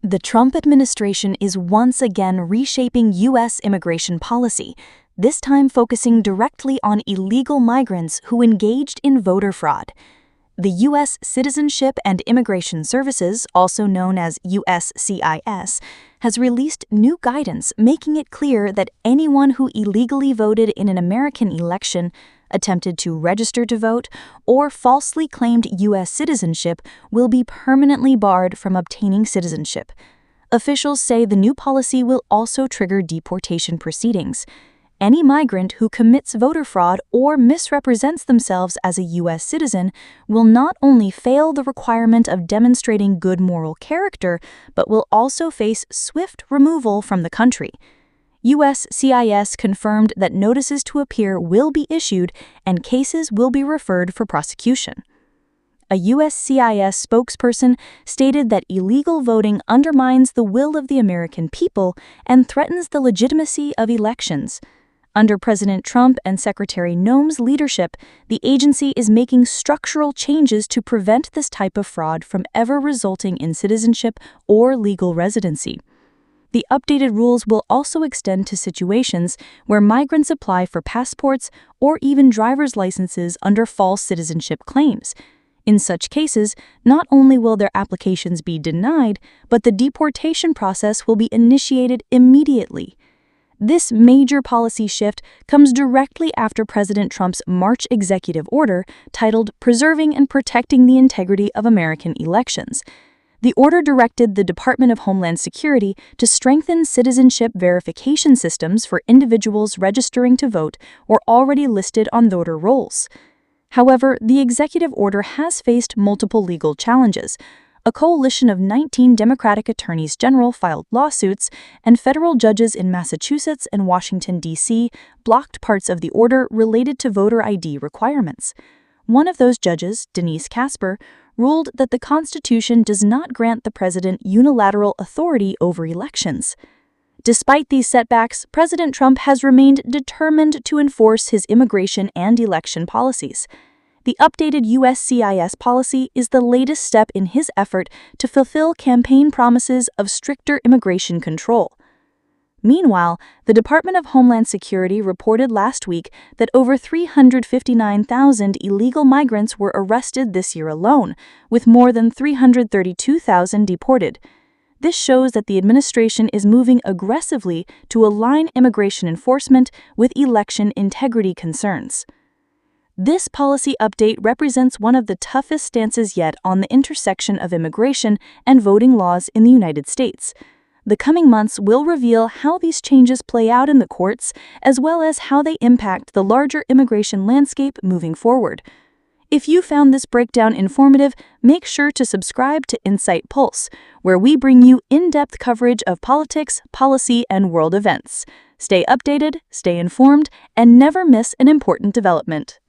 The Trump administration is once again reshaping U.S. immigration policy, this time focusing directly on illegal migrants who engaged in voter fraud. The U.S. Citizenship and Immigration Services, also known as USCIS, has released new guidance making it clear that anyone who illegally voted in an American election, attempted to register to vote, or falsely claimed U.S. citizenship will be permanently barred from obtaining citizenship. Officials say the new policy will also trigger deportation proceedings. Any migrant who commits voter fraud or misrepresents themselves as a U.S. citizen will not only fail the requirement of demonstrating good moral character, but will also face swift removal from the country. USCIS confirmed that notices to appear will be issued and cases will be referred for prosecution. A USCIS spokesperson stated that illegal voting undermines the will of the American people and threatens the legitimacy of elections. Under President Trump and Secretary Noem's leadership, the agency is making structural changes to prevent this type of fraud from ever resulting in citizenship or legal residency. The updated rules will also extend to situations where migrants apply for passports or even driver's licenses under false citizenship claims. In such cases, not only will their applications be denied, but the deportation process will be initiated immediately. This major policy shift comes directly after President Trump's March executive order titled Preserving and Protecting the Integrity of American Elections. The order directed the Department of Homeland Security to strengthen citizenship verification systems for individuals registering to vote or already listed on voter rolls. However, the executive order has faced multiple legal challenges. A coalition of 19 Democratic attorneys general filed lawsuits, and federal judges in Massachusetts and Washington, D.C., blocked parts of the order related to voter ID requirements. One of those judges, Denise Casper, ruled that the Constitution does not grant the president unilateral authority over elections. Despite these setbacks, President Trump has remained determined to enforce his immigration and election policies. The updated USCIS policy is the latest step in his effort to fulfill campaign promises of stricter immigration control. Meanwhile, the Department of Homeland Security reported last week that over 359,000 illegal migrants were arrested this year alone, with more than 332,000 deported. This shows that the administration is moving aggressively to align immigration enforcement with election integrity concerns. This policy update represents one of the toughest stances yet on the intersection of immigration and voting laws in the United States. The coming months will reveal how these changes play out in the courts, as well as how they impact the larger immigration landscape moving forward. If you found this breakdown informative, make sure to subscribe to InsightPulse, where we bring you in-depth coverage of politics, policy, and world events. Stay updated, stay informed, and never miss an important development.